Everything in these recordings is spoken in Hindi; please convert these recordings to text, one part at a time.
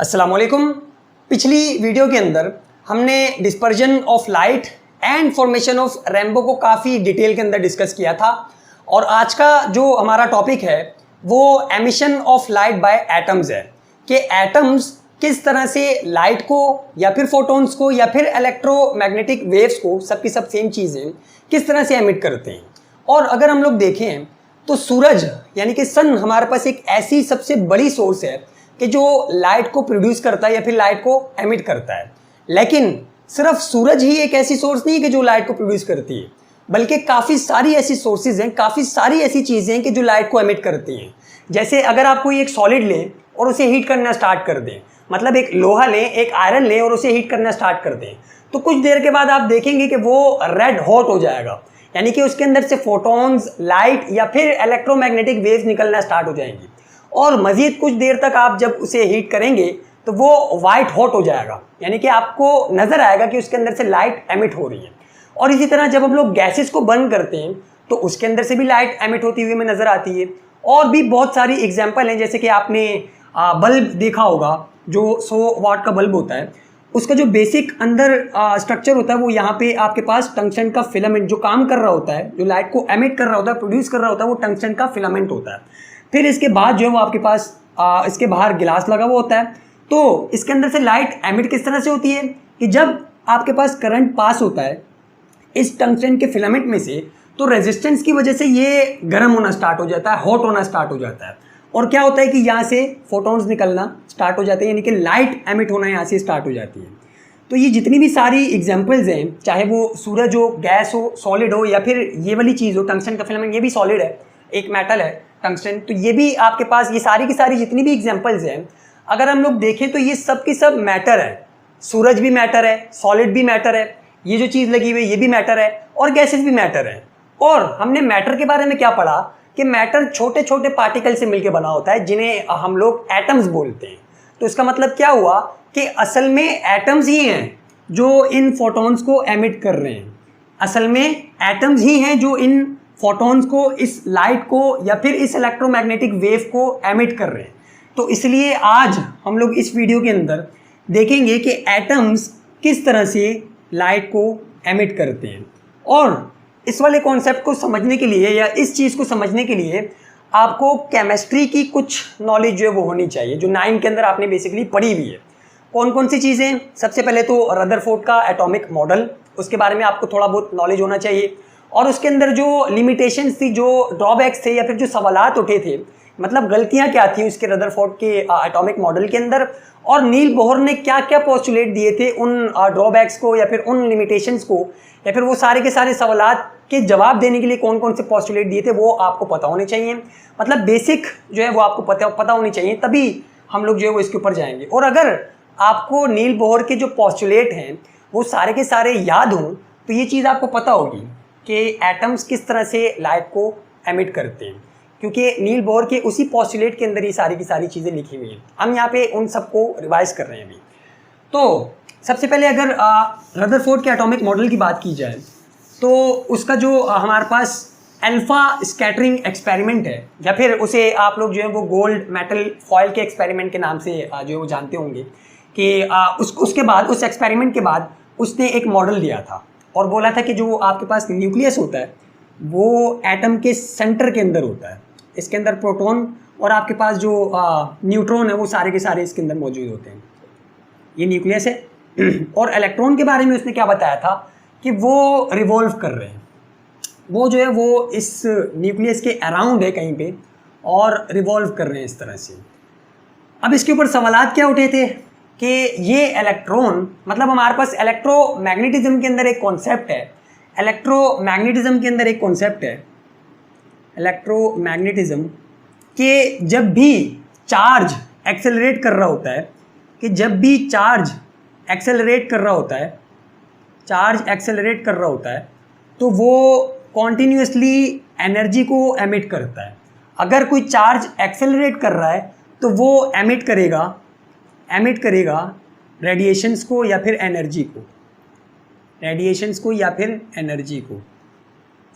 अस्सलाम वालेकुम। पिछली वीडियो के अंदर हमने dispersion of light and formation of rainbow को काफ़ी डिटेल के अंदर डिस्कस किया था और आज का जो हमारा टॉपिक है वो emission of light bye atoms है कि एटम्स किस तरह से लाइट को या फिर फोटॉन्स को या फिर इलेक्ट्रोमैग्नेटिक वेव्स को सबकी सब सेम चीज़ें किस तरह से एमिट करते हैं। और अगर हम लोग देखें तो सूरज यानी कि सन हमारे पास एक ऐसी सबसे बड़ी सोर्स है कि जो लाइट को प्रोड्यूस करता है या फिर लाइट को एमिट करता है। लेकिन सिर्फ सूरज ही एक ऐसी सोर्स नहीं है कि जो लाइट को प्रोड्यूस करती है, बल्कि काफ़ी सारी ऐसी सोर्सेज हैं, काफ़ी सारी ऐसी चीज़ें हैं कि जो लाइट को एमिट करती हैं। जैसे अगर आप कोई एक सॉलिड लें और उसे हीट करना स्टार्ट कर दें, मतलब एक लोहा लें, एक आयरन लें और उसे हीट करना स्टार्ट कर दें, तो कुछ देर के बाद आप देखेंगे कि वो रेड हॉट हो जाएगा, यानी कि उसके अंदर से फोटॉन्स, लाइट या फिर इलेक्ट्रोमैग्नेटिक वेव्स निकलना स्टार्ट हो जाएंगी। और मज़ीद कुछ देर तक आप जब उसे हीट करेंगे तो वो वाइट हॉट हो जाएगा, यानी कि आपको नज़र आएगा कि उसके अंदर से लाइट एमिट हो रही है। और इसी तरह जब हम लोग गैसेस को बर्न करते हैं तो उसके अंदर से भी लाइट एमिट होती हुई हमें नज़र आती है। और भी बहुत सारी एग्जाम्पल हैं, जैसे कि आपने बल्ब देखा होगा, जो 100 वाट का बल्ब होता है, उसका जो बेसिक अंदर स्ट्रक्चर होता है वो यहाँ पे आपके पास टंगस्टन का फिलामेंट जो काम कर रहा होता है, जो लाइट को एमिट कर रहा होता है, प्रोड्यूस कर रहा होता है, वो टंगस्टन का फिलामेंट होता है। फिर इसके बाद जो है वो आपके पास इसके बाहर गिलास लगा हुआ होता है। तो इसके अंदर से लाइट एमिट किस तरह से होती है कि जब आपके पास करंट पास होता है इस टंगस्टन के फिलामेंट में से, तो रेजिस्टेंस की वजह से ये गर्म होना स्टार्ट हो जाता है, हॉट होना स्टार्ट हो जाता है। और क्या होता है कि यहाँ से फोटॉन्स निकलना स्टार्ट हो जाते हैं, यानी कि लाइट एमिट होना यहाँ से स्टार्ट हो जाती है। तो ये जितनी भी सारी एग्जांपल्स हैं, चाहे वो सूरज हो, गैस हो, सॉलिड हो, या फिर ये वाली चीज़ हो टंगस्टन का फिलामेंट, ये भी सॉलिड है, एक मेटल है टंगस्टन, तो ये भी आपके पास ये सारी की सारी जितनी भी एग्जांपल्स हैं, अगर हम लोग देखें तो ये सब की सब मैटर है। सूरज भी मैटर है, सॉलिड भी मैटर है, ये जो चीज़ लगी हुई है ये भी मैटर है, और गैसेस भी मैटर है। और हमने मैटर के बारे में क्या पढ़ा कि मैटर छोटे छोटे पार्टिकल से मिलकर बना होता है, जिन्हें हम लोग एटम्स बोलते हैं। तो इसका मतलब क्या हुआ कि असल में एटम्स ही हैं जो इन फोटॉन्स को एमिट कर रहे हैं। असल में एटम्स ही हैं जो इन फोटॉन्स को, इस लाइट को या फिर इस इलेक्ट्रोमैग्नेटिक वेव को एमिट कर रहे हैं। तो इसलिए आज हम लोग इस वीडियो के अंदर देखेंगे कि एटम्स किस तरह से लाइट को एमिट करते हैं। और इस वाले कॉन्सेप्ट को समझने के लिए या इस चीज़ को समझने के लिए आपको केमिस्ट्री की कुछ नॉलेज जो है वो होनी चाहिए, जो 9 के अंदर आपने बेसिकली पढ़ी हुई है। कौन कौन सी चीज़ें? सबसे पहले तो रदरफोर्ड का एटॉमिक मॉडल, उसके बारे में आपको थोड़ा बहुत नॉलेज होना चाहिए। और उसके अंदर जो लिमिटेशंस थी, जो ड्रॉबैक्स थे या फिर जो सवालात उठे थे, मतलब गलतियाँ क्या थी उसके रदरफोर्ड के एटॉमिक मॉडल के अंदर, और नील बोहर ने क्या क्या पोस्टुलेट दिए थे उन ड्रॉबैक्स को या फिर उन लिमिटेशंस को, या फिर वो सारे के सारे सवालात के जवाब देने के लिए कौन कौन से पोस्टुलेट दिए थे, वो आपको पता होने चाहिए। मतलब बेसिक जो है वो आपको पता होनी चाहिए, तभी हम लोग जो है वो इसके ऊपर जाएंगे। और अगर आपको नील बोहर के जो पोस्टुलेट हैं वो सारे के सारे याद हों तो ये चीज़ आपको पता होगी कि एटम्स किस तरह से लाइट को एमिट करते हैं, क्योंकि नील बोहर के उसी पोस्टुलेट के अंदर ये सारी की सारी चीज़ें लिखी हुई हैं। हम यहाँ पे उन सबको रिवाइज कर रहे हैं अभी। तो सबसे पहले अगर रदरफोर्ड के एटॉमिक मॉडल की बात की जाए तो उसका जो हमारे पास अल्फा स्कैटरिंग एक्सपेरिमेंट है, या फिर उसे आप लोग जो है वो गोल्ड मेटल फॉयल के एक्सपेरिमेंट के नाम से जो है वो जानते होंगे, कि उसके बाद, उस एक्सपेरिमेंट के बाद उसने एक मॉडल दिया था और बोला था कि जो आपके पास न्यूक्लियस होता है वो एटम के सेंटर के अंदर होता है। इसके अंदर प्रोटॉन और आपके पास जो न्यूट्रॉन है वो सारे के सारे इसके अंदर मौजूद होते हैं। ये न्यूक्लियस है। और इलेक्ट्रॉन के बारे में उसने क्या बताया था कि वो रिवॉल्व कर रहे हैं, वो जो है वो इस न्यूक्लियस के अराउंड है कहीं पे और रिवॉल्व कर रहे हैं इस तरह से। अब इसके ऊपर सवालात क्या उठे थे कि ये इलेक्ट्रॉन, मतलब हमारे पास इलेक्ट्रोमैग्नेटिज्म के अंदर एक कॉन्सेप्ट है, इलेक्ट्रोमैग्नेटिज्म के अंदर एक कॉन्सेप्ट है इलेक्ट्रोमैग्नेटिज्म के जब भी चार्ज एक्सेलरेट कर रहा होता है, कि जब भी चार्ज एक्सेलरेट कर रहा होता है तो वो कॉन्टीन्यूसली एनर्जी को एमिट करता है। अगर कोई चार्ज एक्सेलरेट कर रहा है तो वो एमिट करेगा रेडिएशंस को या फिर एनर्जी को।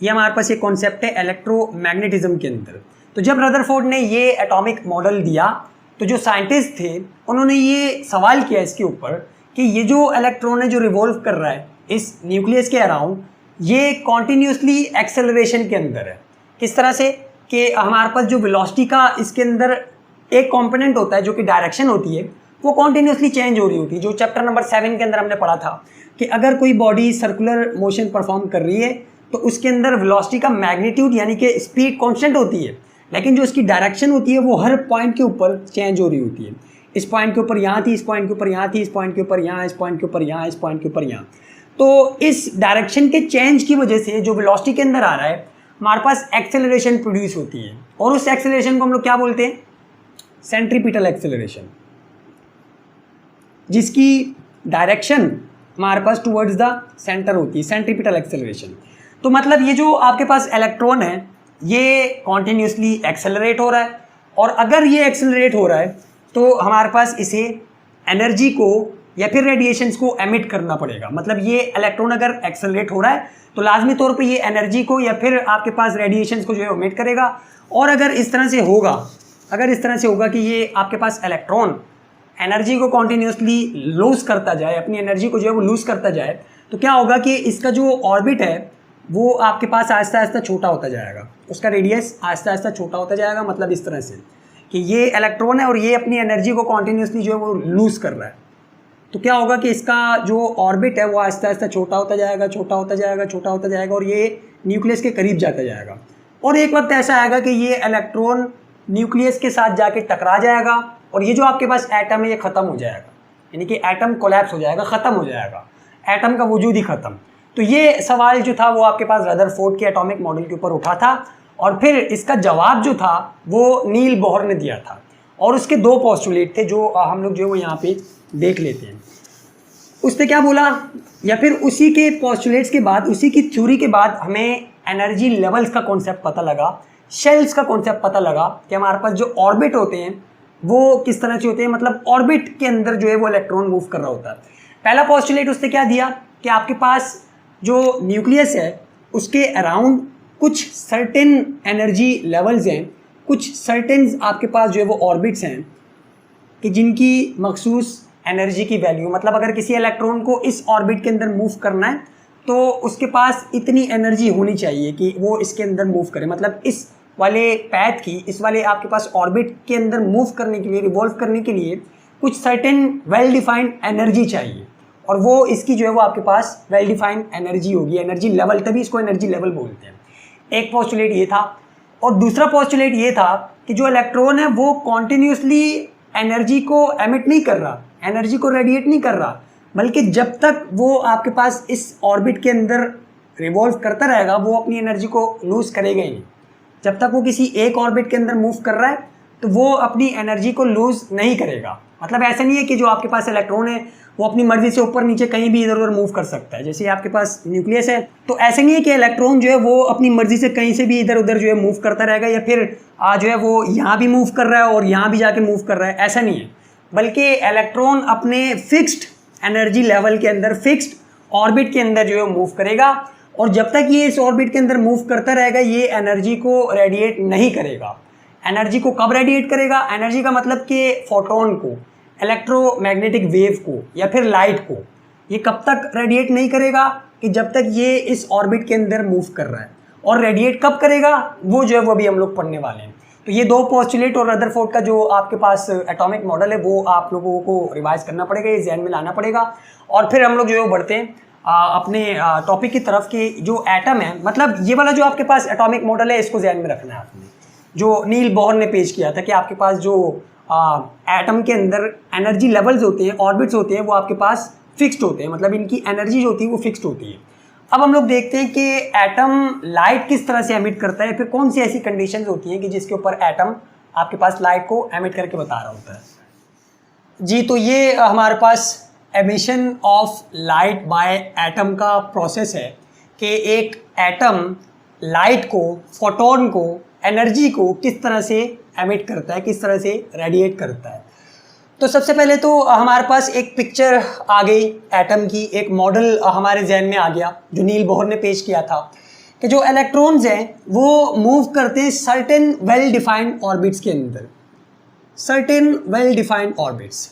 ये हमारे पास एक कॉन्सेप्ट है इलेक्ट्रोमैग्नेटिज्म के अंदर। तो जब रदरफोर्ड ने ये एटॉमिक मॉडल दिया तो जो साइंटिस्ट थे उन्होंने ये सवाल किया इसके ऊपर कि ये जो इलेक्ट्रॉन है जो रिवॉल्व कर रहा है इस न्यूक्लियस के अराउंड, ये कॉन्टिन्यूसली एक्सेलरेशन के अंदर है। किस तरह से कि हमारे पास जो वेलोसिटी का इसके अंदर एक कंपोनेंट होता है जो कि डायरेक्शन होती है वो कॉन्टिन्यूसली चेंज हो रही होती है। जो चैप्टर नंबर 7 के अंदर हमने पढ़ा था कि अगर कोई बॉडी सर्कुलर मोशन परफॉर्म कर रही है तो उसके अंदर वेलोसिटी का मैग्नीट्यूड यानी कि स्पीड कांस्टेंट होती है, लेकिन जो इसकी डायरेक्शन होती है वो हर पॉइंट के ऊपर चेंज हो रही होती है। इस पॉइंट के ऊपर यहाँ थी, इस पॉइंट के ऊपर यहाँ थी, इस पॉइंट के ऊपर यहाँ, इस पॉइंट के ऊपर यहाँ, इस पॉइंट के ऊपर यहाँ। तो इस डायरेक्शन के चेंज की वजह से जो वेलोसिटी के अंदर आ रहा है हमारे पास एक्सेलरेशन प्रोड्यूस होती है, और उस एक्सेलरेशन को हम लोग क्या बोलते हैं? सेंट्रीपिटल एक्सेलरेशन, जिसकी डायरेक्शन हमारे पास टुवर्ड्स द सेंटर होती है, सेंट्रीपिटल एक्सेलरेशन। तो मतलब ये जो आपके पास इलेक्ट्रॉन है ये कॉन्टिन्यूसली एक्सेलरेट हो रहा है, और अगर ये एक्सेलरेट हो रहा है तो हमारे पास इसे एनर्जी को या फिर रेडिएशंस को एमिट करना पड़ेगा। मतलब ये इलेक्ट्रॉन अगर एक्सेलरेट हो रहा है तो लाजमी तौर पे ये एनर्जी को या फिर आपके पास रेडिएशंस को जो है एमिट करेगा। और अगर इस तरह से होगा कि ये आपके पास इलेक्ट्रॉन एनर्जी को कॉन्टिन्यूसली लूज करता जाए, अपनी एनर्जी को जो है वो लूज करता जाए, तो क्या होगा कि इसका जो ऑर्बिट है वो आपके पास आहिस्ता आहिस्ता छोटा होता जाएगा, उसका रेडियस आहिस्ता आहिस्ता छोटा होता जाएगा। मतलब इस तरह से कि ये इलेक्ट्रॉन है और ये अपनी एनर्जी को कॉन्टिन्यूसली जो है वो लूज कर रहा है, तो क्या होगा कि इसका जो ऑर्बिट है वो आहिस्ता आहिस्ता छोटा होता जाएगा, छोटा होता जाएगा, छोटा होता जाएगा, और ये न्यूक्लियस के करीब जाता जाएगा। और एक वक्त ऐसा आएगा कि ये इलेक्ट्रॉन न्यूक्लियस के साथ जाके टकरा जाएगा और ये जो आपके पास एटम है ये ख़त्म हो जाएगा, यानी कि एटम कोलैप्स हो जाएगा, ख़त्म हो जाएगा, एटम का वजूद ही ख़त्म। तो ये सवाल जो था वो आपके पास रदरफोर्ड के एटॉमिक मॉडल के ऊपर उठा था, और फिर इसका जवाब जो था वो नील बोहर ने दिया था, और उसके दो पोस्टुलेट थे जो हम लोग जो है वो यहाँ पे देख लेते हैं। उसने क्या बोला, या फिर उसी के पोस्टुलेट्स के बाद, उसी की थ्योरी के बाद हमें एनर्जी लेवल्स का कॉन्सेप्ट पता लगा, शेल्स का कॉन्सेप्ट पता लगा कि हमारे पास जो ऑर्बिट होते हैं वो किस तरह से होते हैं। मतलब ऑर्बिट के अंदर जो है वो इलेक्ट्रॉन मूव कर रहा होता है। पहला पोस्टुलेट उसने क्या दिया कि आपके पास जो न्यूक्लियस है उसके अराउंड कुछ सर्टेन एनर्जी लेवल्स हैं, कुछ सर्टेन आपके पास जो है वो ऑर्बिट्स हैं कि जिनकी मखसूस एनर्जी की वैल्यू, मतलब अगर किसी इलेक्ट्रॉन को इस ऑर्बिट के अंदर मूव करना है तो उसके पास इतनी एनर्जी होनी चाहिए कि वो इसके अंदर मूव करे। मतलब इस वाले पैथ की, इस वाले आपके पास ऑर्बिट के अंदर मूव करने के लिए, रिवॉल्व करने के लिए कुछ सर्टेन वेल डिफाइंड एनर्जी चाहिए, और वो इसकी जो है वो आपके पास वेल डिफाइंड एनर्जी होगी, एनर्जी लेवल, तभी इसको एनर्जी लेवल बोलते हैं। एक पोस्टुलेट ये था, और दूसरा पोस्टुलेट ये था कि जो इलेक्ट्रॉन है वो कॉन्टिन्यूसली एनर्जी को एमिट नहीं कर रहा, एनर्जी को रेडिएट नहीं कर रहा, बल्कि जब तक वो आपके पास इस ऑर्बिट के अंदर रिवॉल्व करता रहेगा वो अपनी एनर्जी को लूज करेगा ही नहीं। जब तक वो किसी एक ऑर्बिट के अंदर मूव कर रहा है तो वो अपनी एनर्जी को लूज नहीं करेगा। मतलब ऐसा नहीं है कि जो आपके पास इलेक्ट्रॉन है वो अपनी मर्जी से ऊपर नीचे कहीं भी इधर उधर मूव कर सकता है। जैसे आपके पास न्यूक्लियस है तो ऐसे नहीं है कि इलेक्ट्रॉन जो है वो अपनी मर्जी से कहीं से भी इधर उधर जो है मूव करता रहेगा, या फिर जो है वो यहाँ भी मूव कर रहा है और यहाँ भी जाके मूव कर रहा है, ऐसा नहीं है। बल्कि इलेक्ट्रॉन अपने फिक्स्ड एनर्जी लेवल के अंदर, फिक्स्ड ऑर्बिट के अंदर जो है मूव करेगा, और जब तक ये इस ऑर्बिट के अंदर मूव करता रहेगा ये एनर्जी को रेडिएट नहीं करेगा। एनर्जी को कब रेडिएट करेगा? एनर्जी का मतलब कि फोटोन को, इलेक्ट्रोमैग्नेटिक वेव को, या फिर लाइट को, ये कब तक रेडिएट नहीं करेगा कि जब तक ये इस ऑर्बिट के अंदर मूव कर रहा है। और रेडिएट कब करेगा वो जो है वो अभी हम लोग पढ़ने वाले हैं। तो ये दो पोस्टुलेट और रदरफोर्ड का जो आपके पास एटॉमिक मॉडल है वो आप लोगों को रिवाइज करना पड़ेगा, ये ध्यान में लाना पड़ेगा। और फिर हम लोग जो है बढ़ते हैं अपने टॉपिक की तरफ कि जो एटम है, मतलब ये वाला जो आपके पास एटॉमिक मॉडल है इसको ध्यान में रखना है आपने, जो नील बोहर ने पेश किया था कि आपके पास जो एटम के अंदर एनर्जी लेवल्स होते हैं, ऑर्बिट्स होते हैं, वो आपके पास फिक्स्ड होते हैं, मतलब इनकी एनर्जी जो होती है वो फिक्स्ड होती है। अब हम लोग देखते हैं कि एटम लाइट किस तरह से एमिट करता है, फिर कौन सी ऐसी कंडीशंस होती हैं कि जिसके ऊपर एटम आपके पास लाइट को एमिट करके बता रहा होता है। जी, तो ये हमारे पास emission of light by atom का प्रोसेस है कि एक एटम लाइट को, फोटोन को, एनर्जी को किस तरह से एमिट करता है, किस तरह से रेडिएट करता है। तो सबसे पहले तो हमारे पास एक पिक्चर आ गई एटम की, एक मॉडल हमारे जहन में आ गया जो नील बोहर ने पेश किया था कि जो इलेक्ट्रॉन्स हैं वो मूव करते हैं सर्टेन वेल डिफाइंड ऑर्बिट्स के अंदर। Certain well defined orbits.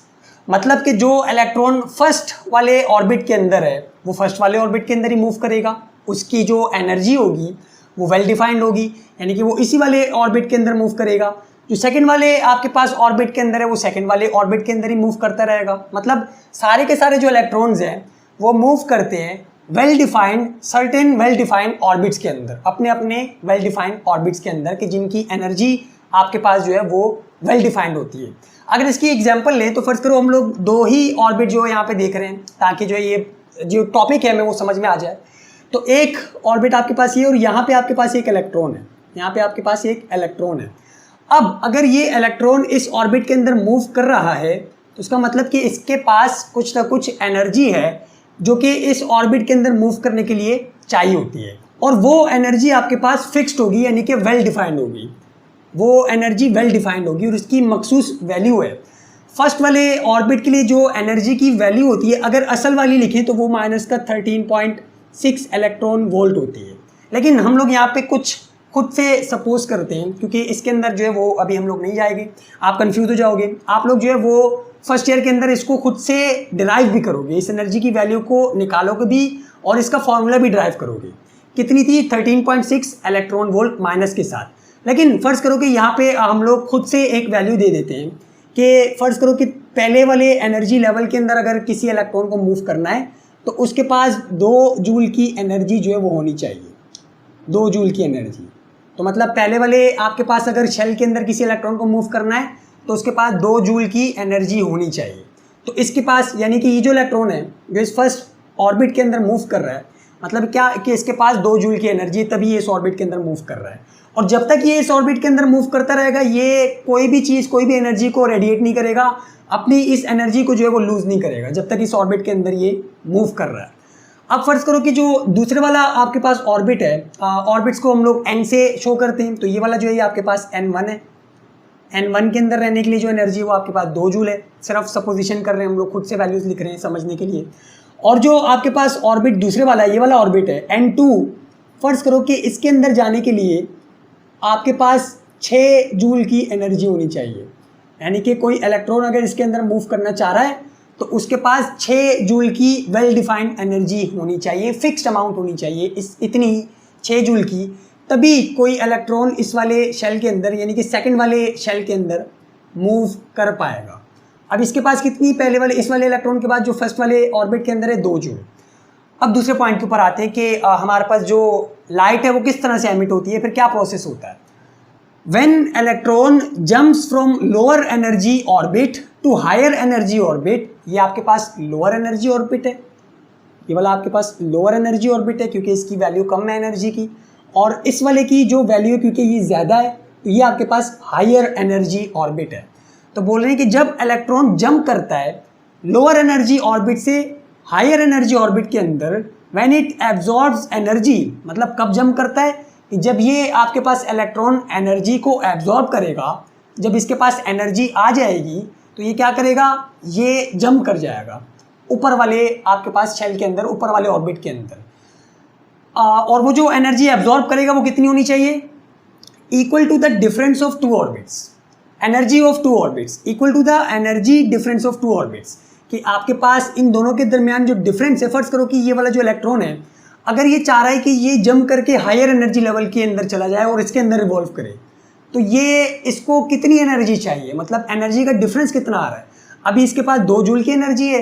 मतलब कि जो इलेक्ट्रॉन फर्स्ट वाले ऑर्बिट के अंदर है वो फर्स्ट वाले ऑर्बिट के अंदर ही मूव करेगा, उसकी जो एनर्जी होगी वो वेल डिफाइंड होगी, यानी कि वो इसी वाले ऑर्बिट के अंदर मूव करेगा। जो सेकंड वाले आपके पास ऑर्बिट के अंदर है वो सेकंड वाले ऑर्बिट के अंदर ही मूव करता रहेगा। मतलब सारे के सारे जो इलेक्ट्रॉन्स हैं वो मूव करते हैं well defined certain well defined orbits के अंदर, अपने अपने वेल डिफाइंड ऑर्बिट्स के अंदर, कि जिनकी एनर्जी आपके पास जो है वो वेल डिफाइंड होती है। अगर इसकी एग्जांपल लें तो फर्ज करो हम लोग दो ही ऑर्बिट जो यहाँ पे देख रहे हैं, ताकि जो ये जो टॉपिक है हमें वो समझ में आ जाए। तो एक ऑर्बिट आपके पास ये और यहाँ पे आपके पास एक इलेक्ट्रॉन है, यहाँ पे आपके पास एक इलेक्ट्रॉन है। अब अगर ये इलेक्ट्रॉन इस ऑर्बिट के अंदर मूव कर रहा है तो उसका मतलब कि इसके पास कुछ ना कुछ एनर्जी है जो कि इस ऑर्बिट के अंदर मूव करने के लिए चाहिए होती है, और वो एनर्जी आपके पास फिक्स्ड होगी, यानी कि वेल डिफाइंड होगी। वो एनर्जी वेल डिफाइंड होगी और उसकी मखसूस वैल्यू है। फर्स्ट वाले ऑर्बिट के लिए जो एनर्जी की वैल्यू होती है, अगर असल वाली लिखें तो वो माइनस का 13.6 इलेक्ट्रॉन वोल्ट होती है। लेकिन हम लोग यहाँ पे कुछ खुद से सपोज करते हैं, क्योंकि इसके अंदर जो है वो अभी हम लोग नहीं जाएंगे, आप कंफ्यूज हो जाओगे। आप लोग जो है वो फर्स्ट ईयर के अंदर इसको खुद से डिराइव भी करोगे, इस एनर्जी की वैल्यू को निकालोगे भी और इसका फॉर्मूला भी ड्राइव करोगे। कितनी थी? 13.6 इलेक्ट्रॉन वोल्ट माइनस के साथ। लेकिन फ़र्ज़ करो कि यहाँ पे हम लोग खुद से एक वैल्यू दे देते हैं कि फ़र्ज़ करो कि पहले वाले एनर्जी लेवल के अंदर अगर किसी इलेक्ट्रॉन को मूव करना है तो उसके पास 2 जूल की एनर्जी जो है वो होनी चाहिए, 2 जूल की एनर्जी। तो मतलब पहले वाले आपके पास अगर शेल के अंदर किसी इलेक्ट्रॉन को मूव करना है तो उसके पास 2 जूल की एनर्जी होनी चाहिए। तो इसके पास, यानी कि ये जो इलेक्ट्रॉन है जो इस फर्स्ट ऑर्बिट के अंदर मूव कर रहा है, मतलब क्या कि इसके पास 2 जूल की एनर्जी है, तभी ये इस ऑर्बिट के अंदर मूव कर रहा है। और जब तक ये इस ऑर्बिट के अंदर मूव करता रहेगा ये कोई भी चीज़, कोई भी एनर्जी को रेडिएट नहीं करेगा, अपनी इस एनर्जी को जो है वो लूज़ नहीं करेगा जब तक इस ऑर्बिट के अंदर ये मूव कर रहा है। अब फर्ज करो कि जो दूसरे वाला आपके पास ऑर्बिट है, ऑर्बिट्स को हम लोग n से शो करते हैं, तो ये वाला जो है ये आपके पास n1 है। n1 के अंदर रहने के लिए जो एनर्जी है वो आपके पास 2 जूल है। सिर्फ सपोजिशन कर रहे हैं हम लोग, खुद से वैल्यूज लिख रहे हैं समझने के लिए। और जो आपके पास ऑर्बिट दूसरे वाला है, ये वाला ऑर्बिट है n2, फर्ज करो कि इसके अंदर जाने के लिए आपके पास 6 जूल की एनर्जी होनी चाहिए। यानी कि कोई इलेक्ट्रॉन अगर इसके अंदर मूव करना चाह रहा है तो उसके पास 6 जूल की वेल डिफाइंड एनर्जी होनी चाहिए, फिक्स्ड अमाउंट होनी चाहिए, इस इतनी 6 जूल की, तभी कोई इलेक्ट्रॉन इस वाले शेल के अंदर, यानी कि सेकंड वाले शेल के अंदर मूव कर पाएगा। अब इसके पास कितनी, पहले वाले इस वाले इलेक्ट्रॉन के बाद जो फर्स्ट वाले ऑर्बिट के अंदर है 2 जूल। अब दूसरे पॉइंट के ऊपर आते हैं कि हमारे पास जो लाइट है वो किस तरह से एमिट होती है, फिर क्या प्रोसेस होता है। When electron jumps from lower energy orbit to higher energy orbit, ये आपके पास lower energy orbit है, ये वाला आपके पास lower energy orbit है क्योंकि इसकी वैल्यू कम है एनर्जी की, और इस वाले की जो वैल्यू है क्योंकि ये ज़्यादा है तो ये आपके पास higher energy orbit है। तो बोल रहे हैं कि जब इलेक्ट्रॉन जंप करता है लोअर एनर्जी ऑर्बिट से हायर एनर्जी ऑर्बिट के अंदर, when it absorbs energy, मतलब कब जंप करता है कि जब ये आपके पास इलेक्ट्रॉन एनर्जी को एब्जॉर्ब करेगा, जब इसके पास एनर्जी आ जाएगी तो ये क्या करेगा, ये जंप कर जाएगा ऊपर वाले आपके पास शेल के अंदर, ऊपर वाले ऑर्बिट के अंदर। और वो जो एनर्जी एब्जॉर्ब करेगा वो कितनी होनी चाहिए, equal to the difference of 2 orbits, energy of 2 orbits equal to the energy difference of 2 orbits, कि आपके पास इन दोनों के दरमियान जो डिफरेंस है, फर्ज करो कि ये वाला जो इलेक्ट्रॉन है अगर ये चाह रहा है कि ये जंप करके हायर एनर्जी लेवल के अंदर चला जाए और इसके अंदर रिवॉल्व करे, तो ये इसको कितनी एनर्जी चाहिए, मतलब एनर्जी का डिफरेंस कितना आ रहा है। अभी इसके पास 2 जूल की एनर्जी है,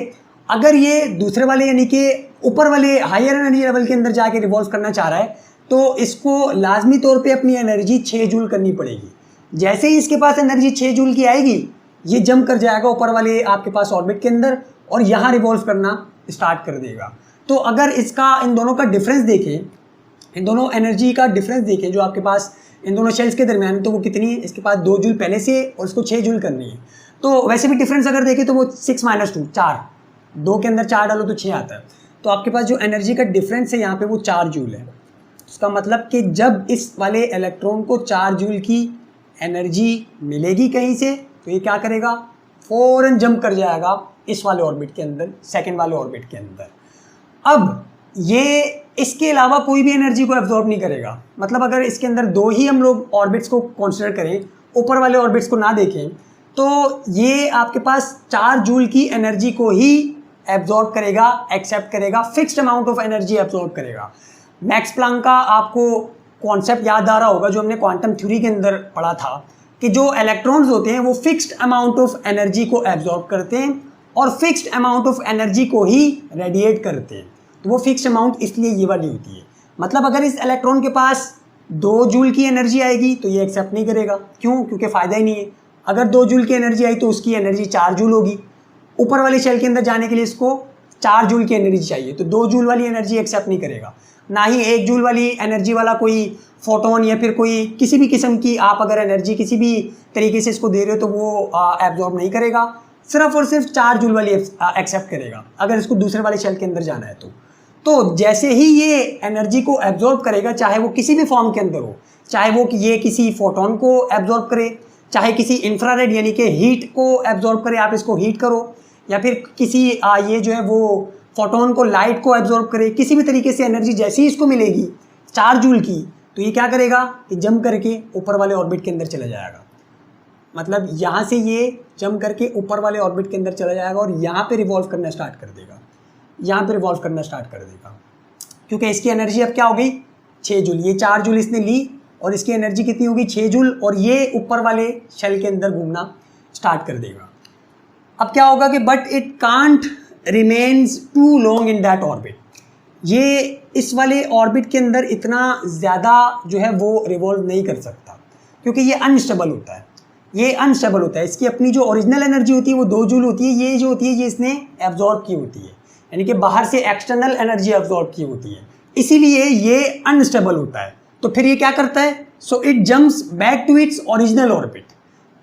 अगर ये दूसरे वाले यानी कि ऊपर वाले हायर एनर्जी लेवल के अंदर जाके रिवॉल्व करना चाह रहा है तो इसको लाजमी तौर पे अपनी एनर्जी 6 जूल करनी पड़ेगी। जैसे ही इसके पास एनर्जी 6 जूल की आएगी ये जंप कर जाएगा ऊपर वाले आपके पास ऑर्बिट के अंदर और यहाँ रिवॉल्व करना स्टार्ट कर देगा। तो अगर इसका इन दोनों का डिफरेंस देखें, इन दोनों एनर्जी का डिफरेंस देखें जो आपके पास इन दोनों शेल्स के दरमियान, तो वो कितनी है, इसके पास 2 जूल पहले से और इसको 6 जूल करनी है। तो वैसे भी डिफरेंस अगर देखें तो वो 6 - 2 4, 2 के अंदर 4 डालो तो 6 आता है। तो आपके पास जो एनर्जी का डिफरेंस है यहाँ पे वो 4 जूल है। इसका मतलब कि जब इस वाले इलेक्ट्रॉन को 4 जूल की एनर्जी मिलेगी कहीं से तो ये क्या करेगा, फ़ौरन जंप कर जाएगा इस वाले ऑर्बिट के अंदर, सेकेंड वाले ऑर्बिट के अंदर। अब ये इसके अलावा कोई भी एनर्जी को एब्जॉर्ब नहीं करेगा। मतलब अगर इसके अंदर 2 ही हम लोग ऑर्बिट्स को कंसीडर करें, ऊपर वाले ऑर्बिट्स को ना देखें, तो ये आपके पास 4 जूल की एनर्जी को ही एब्जॉर्ब करेगा, एक्सेप्ट करेगा, fixed amount of energy absorb करेगा। मैक्स प्लैंक का आपको कॉन्सेप्ट याद आ रहा होगा जो हमने क्वांटम थ्योरी के अंदर पढ़ा था कि जो इलेक्ट्रॉन्स होते हैं वो फिक्स्ड अमाउंट ऑफ एनर्जी को एब्जॉर्ब करते हैं और फिक्स्ड अमाउंट ऑफ एनर्जी को ही रेडिएट करते हैं। तो वो फिक्स्ड अमाउंट इसलिए ये वाली होती है। मतलब अगर इस इलेक्ट्रॉन के पास 2 जूल की एनर्जी आएगी तो ये एक्सेप्ट नहीं करेगा। क्यों? क्योंकि फ़ायदा ही नहीं है। अगर 2 जूल की एनर्जी आई तो उसकी एनर्जी 4 जूल होगी। ऊपर वाले शेल के अंदर जाने के लिए इसको 4 जूल की एनर्जी चाहिए, तो 2 जूल वाली एनर्जी एक्सेप्ट नहीं करेगा। ना ही 1 जूल वाली एनर्जी वाला कोई फोटोन या फिर कोई किसी भी किस्म की आप अगर एनर्जी किसी भी तरीके से इसको दे रहे हो तो वो एब्जॉर्ब नहीं करेगा। सिर्फ और सिर्फ 4 जूल वाली एक्सेप्ट करेगा अगर इसको दूसरे वाले शेल के अंदर जाना है तो जैसे ही ये एनर्जी को एब्जॉर्ब करेगा, चाहे वो किसी भी फॉर्म के अंदर हो, चाहे वो कि ये किसी फोटोन को एब्जॉर्ब करे, चाहे किसी इंफ्रारेड यानी कि हीट को एब्जॉर्ब करे, आप इसको हीट करो, या फिर किसी ये जो है वो फोटोन को लाइट को एब्जॉर्ब करे, किसी भी तरीके से एनर्जी जैसी इसको मिलेगी 4 जूल की, तो ये क्या करेगा कि जंप करके ऊपर वाले ऑर्बिट के अंदर चला जाएगा। मतलब यहाँ से ये जंप करके ऊपर वाले ऑर्बिट के अंदर चला जाएगा और यहाँ पे रिवॉल्व करना स्टार्ट कर देगा, यहाँ पे रिवॉल्व करना स्टार्ट कर देगा। क्योंकि इसकी एनर्जी अब क्या हो गई 6 जूल। ये 4 जूल इसने ली और इसकी एनर्जी कितनी होगी 6 जूल, और ये ऊपर वाले शेल के अंदर घूमना स्टार्ट कर देगा। अब क्या होगा कि but it can't remains too long in that orbit. ये इस वाले ऑर्बिट के अंदर इतना ज़्यादा जो है वो रिवॉल्व नहीं कर सकता क्योंकि ये अनस्टेबल होता है। ये अनस्टेबल होता है। इसकी अपनी जो ओरिजिनल एनर्जी होती है वो 2 जूल होती है। ये जो होती है ये इसने एब्जॉर्ब की होती है, यानी कि बाहर से एक्सटर्नल एनर्जी एब्जॉर्ब की होती है, इसीलिए ये अनस्टेबल होता है। तो फिर ये क्या करता है, so it jumps back to its original orbit.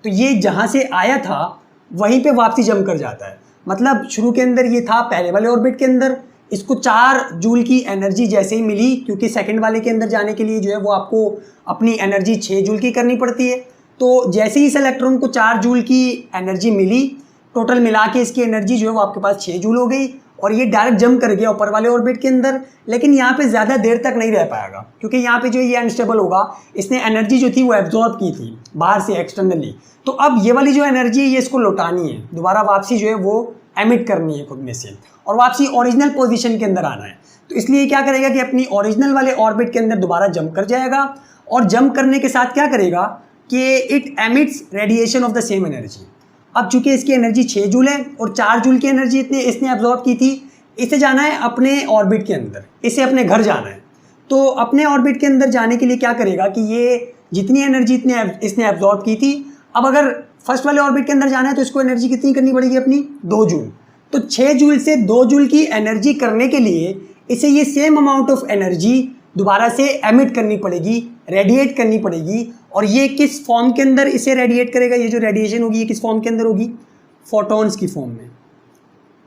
तो ये जहाँ से आया था वहीं पे वापसी जंप कर जाता है। मतलब शुरू के अंदर ये था पहले वाले ऑर्बिट के अंदर, इसको 4 जूल की एनर्जी जैसे ही मिली, क्योंकि सेकंड वाले के अंदर जाने के लिए जो है वो आपको अपनी एनर्जी 6 जूल की करनी पड़ती है। तो जैसे ही इस इलेक्ट्रॉन को 4 जूल की एनर्जी मिली, टोटल मिला के इसकी एनर्जी जो है वो आपके पास 6 जूल हो गई और ये डायरेक्ट जंप कर गया ऊपर वाले ऑर्बिट के अंदर। लेकिन यहाँ पे ज़्यादा देर तक नहीं रह पाएगा क्योंकि यहाँ पे जो ये अनस्टेबल होगा, इसने एनर्जी जो थी वो एब्जॉर्ब की थी बाहर से एक्सटर्नली। तो अब ये वाली जो एनर्जी है ये इसको लौटानी है, दोबारा वापसी जो है वो एमिट करनी है खुद में से और वापसी ओरिजिनल पोजीशन के अंदर आना है। तो इसलिए क्या करेगा कि अपनी ओरिजिनल वाले ऑर्बिट के अंदर दोबारा जंप कर जाएगा और जंप करने के साथ क्या करेगा कि it emits radiation of the same energy. अब चूंकि इसकी एनर्जी 6 जूल है और 4 जूल की एनर्जी इसने एब्जॉर्ब की थी, इसे जाना है अपने ऑर्बिट के अंदर, इसे अपने घर जाना है। तो अपने ऑर्बिट के अंदर जाने के लिए क्या करेगा कि ये जितनी एनर्जी इसने एब्जॉर्ब की थी, अब अगर फर्स्ट वाले ऑर्बिट के अंदर जाना है तो इसको एनर्जी कितनी करनी पड़ेगी अपनी 2 जूल। तो 6 जूल से 2 जूल की एनर्जी करने के लिए इसे ये सेम अमाउंट ऑफ एनर्जी दोबारा से एमिट करनी पड़ेगी, रेडिएट करनी पड़ेगी। और ये किस फॉर्म के अंदर इसे रेडिएट करेगा, ये जो रेडिएशन होगी ये किस फॉर्म के अंदर होगी, फोटॉन्स की फॉर्म में,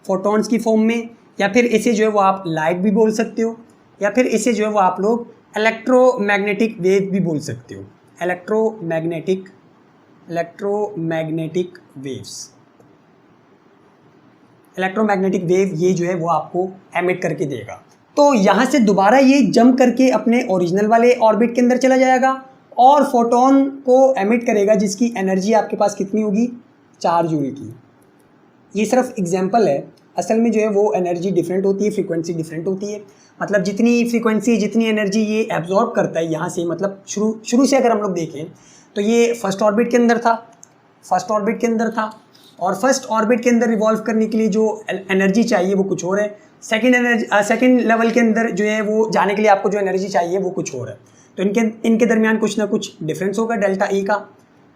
फोटॉन्स की फॉर्म में। या फिर इसे जो है वो आप लाइट भी बोल सकते हो, या फिर इसे जो है वो आप लोग इलेक्ट्रोमैग्नेटिक वेव भी बोल सकते हो। इलेक्ट्रोमैग्नेटिक वेव्स, इलेक्ट्रोमैग्नेटिक वेव ये जो है वो आपको एमिट करके देगा। तो यहाँ से दोबारा ये जंप करके अपने ओरिजिनल वाले ऑर्बिट के अंदर चला जाएगा और फोटोन को एमिट करेगा जिसकी एनर्जी आपके पास कितनी होगी 4 जूल की। ये सिर्फ एग्जांपल है, असल में जो है वो एनर्जी डिफरेंट होती है, फ्रीक्वेंसी डिफरेंट होती है। मतलब जितनी फ्रीक्वेंसी जितनी एनर्जी ये एब्जॉर्ब करता है यहाँ से, मतलब शुरू से अगर हम लोग देखें तो ये फर्स्ट ऑर्बिट के अंदर था, और फर्स्ट ऑर्बिट के अंदर रिवॉल्व करने के लिए जो एनर्जी चाहिए वो कुछ और है। सेकंड लेवल के अंदर जो है वो जाने के लिए आपको जो एनर्जी चाहिए वो कुछ और है। तो इनके दरमियान कुछ ना कुछ डिफरेंस होगा डेल्टा ई का।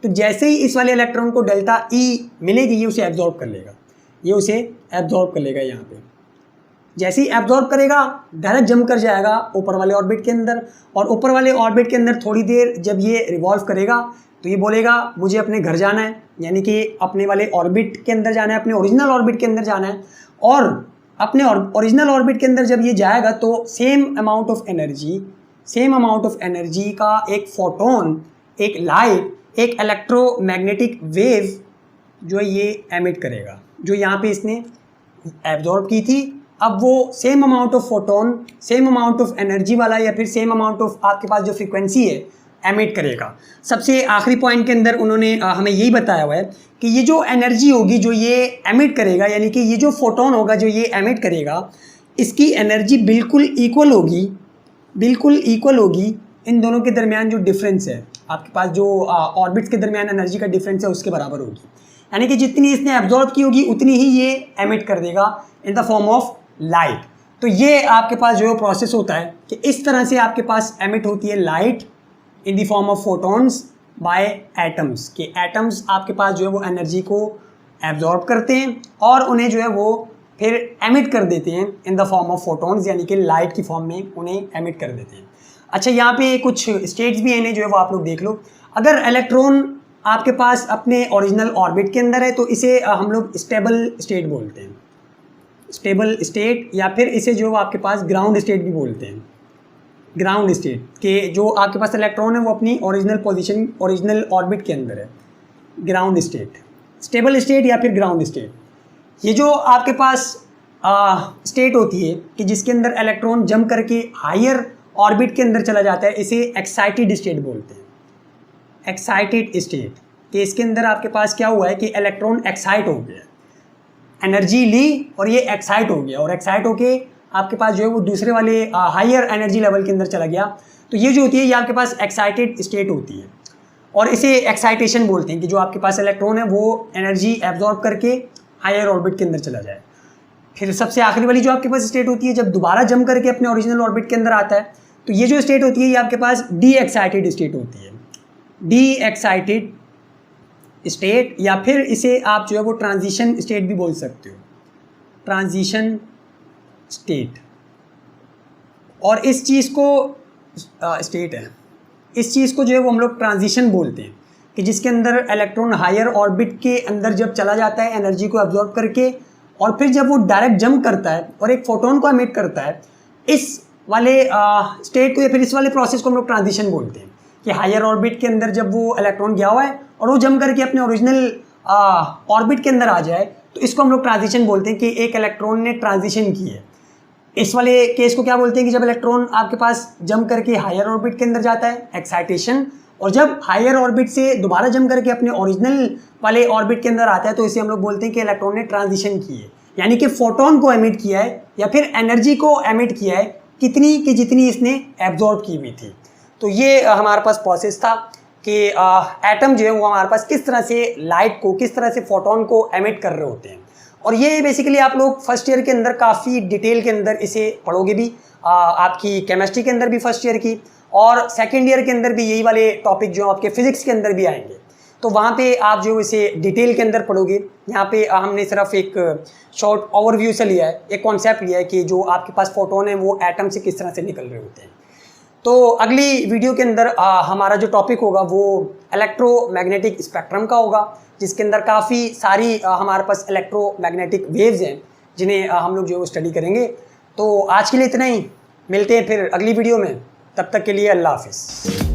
तो जैसे ही इस वाले इलेक्ट्रॉन को डेल्टा ई मिलेगी ये उसे एब्जॉर्ब कर लेगा, यहाँ पे। जैसे ही एब्जॉर्ब करेगा डायरेक्ट जंप कर जाएगा ऊपर वाले ऑर्बिट के अंदर, और ऊपर वाले ऑर्बिट के अंदर थोड़ी देर जब ये रिवॉल्व करेगा तो ये बोलेगा मुझे अपने घर जाना है, यानी कि अपने वाले ऑर्बिट के अंदर जाना है, अपने ओरिजिनल ऑर्बिट के अंदर जाना है। और अपने ओरिजिनल ऑर्बिट के अंदर जब ये जाएगा तो सेम अमाउंट ऑफ एनर्जी का एक फोटोन, एक लाइट, एक इलेक्ट्रोमैग्नेटिक वेव जो ये एमिट करेगा, जो यहाँ पे इसने एब्जॉर्ब की थी। अब वो same amount of photon, same amount of energy वाला, या फिर सेम अमाउंट ऑफ आपके पास जो फ्रीक्वेंसी है एमिट करेगा। सबसे आखिरी पॉइंट के अंदर उन्होंने हमें यही बताया हुआ है कि ये जो एनर्जी होगी जो ये एमिट करेगा, यानी कि ये जो फोटोन होगा जो ये एमिट करेगा, इसकी एनर्जी बिल्कुल इक्वल होगी इन दोनों के दरमियान जो डिफरेंस है, आपके पास जो ऑर्बिट्स के दरमियान एनर्जी का डिफरेंस है उसके बराबर होगी। यानी कि जितनी इसने एब्जॉर्ब की होगी उतनी ही ये एमिट कर देगा इन द फॉर्म ऑफ लाइट। तो ये आपके पास जो प्रोसेस होता है कि इस तरह से आपके पास एमिट होती है light in the form of photons by atoms, कि एटम्स आपके पास जो है वो एनर्जी को एब्जॉर्ब करते हैं और उन्हें जो है वो फिर एमिट कर देते हैं इन द फॉर्म ऑफ फोटॉन्स, यानी कि लाइट की फॉर्म में उन्हें एमिट कर देते हैं। अच्छा, यहाँ पे कुछ स्टेट्स भी हैं जो है वो आप लोग देख लो। अगर इलेक्ट्रॉन आपके पास अपने ओरिजिनल ऑर्बिट के अंदर है तो इसे हम लोग स्टेबल स्टेट बोलते हैं, स्टेबल स्टेट, या फिर इसे जो आपके पास ग्राउंड स्टेट भी बोलते हैं। ग्राउंड स्टेट के जो आपके पास इलेक्ट्रॉन है वो अपनी ओरिजिनल पोजीशन, ओरिजिनल ऑर्बिट के अंदर है। ग्राउंड स्टेट, स्टेबल स्टेट या फिर ग्राउंड स्टेट, ये जो आपके पास स्टेट होती है कि जिसके अंदर इलेक्ट्रॉन जंप करके हायर ऑर्बिट के अंदर चला जाता है, इसे एक्साइटेड स्टेट बोलते हैं। एक्साइटेड स्टेट कि इसके अंदर आपके पास क्या हुआ है कि इलेक्ट्रॉन एक्साइट हो गया, एनर्जी ली और ये एक्साइट हो गया, और एक्साइट होके आपके पास जो है वो दूसरे वाले हायर एनर्जी लेवल के अंदर चला गया। तो ये जो होती है ये आपके पास एक्साइटेड स्टेट होती है, और इसे एक्साइटेशन बोलते हैं कि जो आपके पास इलेक्ट्रॉन है वो एनर्जी एब्जॉर्ब करके हायर ऑर्बिट के अंदर चला जाए। फिर सबसे आखिरी वाली जो आपके पास स्टेट होती है जब दोबारा जंप करके अपने ओरिजिनल ऑर्बिट के अंदर आता है, तो ये जो स्टेट होती है ये आपके पास डी एक्साइटेड स्टेट होती है। डी एक्साइटेड स्टेट, या फिर इसे आप जो है वो ट्रांजिशन स्टेट भी बोल सकते हो, ट्रांजिशन स्टेट। और इस चीज़ को स्टेट है, इस चीज़ को जो है वो हम लोग ट्रांजिशन बोलते हैं कि जिसके अंदर इलेक्ट्रॉन हायर ऑर्बिट के अंदर जब चला जाता है एनर्जी को एब्जॉर्ब करके, और फिर जब वो डायरेक्ट जंप करता है और एक फोटोन को एमिट करता है, इस वाले स्टेट को या फिर इस वाले प्रोसेस को हम लोग ट्रांजिशन बोलते हैं कि हायर ऑर्बिट के अंदर जब वो इलेक्ट्रॉन गया हुआ है और वो जंप करके अपने ओरिजिनल ऑर्बिट के अंदर आ जाए, तो इसको हम लोग ट्रांजिशन बोलते हैं कि एक इलेक्ट्रॉन ने ट्रांजिशन की है। इस वाले केस को क्या बोलते हैं कि जब इलेक्ट्रॉन आपके पास जंप करके हायर ऑर्बिट के अंदर जाता है, एक्साइटेशन, और जब हायर ऑर्बिट से दोबारा जंप करके अपने ओरिजिनल वाले ऑर्बिट के अंदर आता है तो इसे हम लोग बोलते हैं कि इलेक्ट्रॉन ने ट्रांजिशन की है, यानी कि फोटोन को एमिट किया है या फिर एनर्जी को एमिट किया है कितनी कि जितनी इसने एब्जॉर्ब की हुई थी। तो ये हमारे पास प्रोसेस था कि एटम जो है वो हमारे पास किस तरह से लाइट को, किस तरह से फोटोन को एमिट कर रहे होते हैं। और ये बेसिकली आप लोग फर्स्ट ईयर के अंदर काफ़ी डिटेल के अंदर इसे पढ़ोगे भी, आपकी केमिस्ट्री के अंदर भी फर्स्ट ईयर की, और सेकेंड ईयर के अंदर भी यही वाले टॉपिक जो आपके फिजिक्स के अंदर भी आएंगे। तो वहाँ पे आप जो इसे डिटेल के अंदर पढ़ोगे। यहाँ पे हमने सिर्फ एक शॉर्ट ओवरव्यू से लिया है, एक कॉन्सेप्ट लिया है कि जो आपके पास फोटोन है वो एटम से किस तरह से निकल रहे होते हैं। तो अगली वीडियो के अंदर हमारा जो टॉपिक होगा वो इलेक्ट्रोमैग्नेटिक स्पेक्ट्रम का होगा, जिसके अंदर काफ़ी सारी हमारे पास इलेक्ट्रोमैग्नेटिक वेव्स हैं जिन्हें हम लोग जो है स्टडी करेंगे। तो आज के लिए इतना ही, मिलते हैं फिर अगली वीडियो में, तब तक के लिए अल्लाह हाफिज़।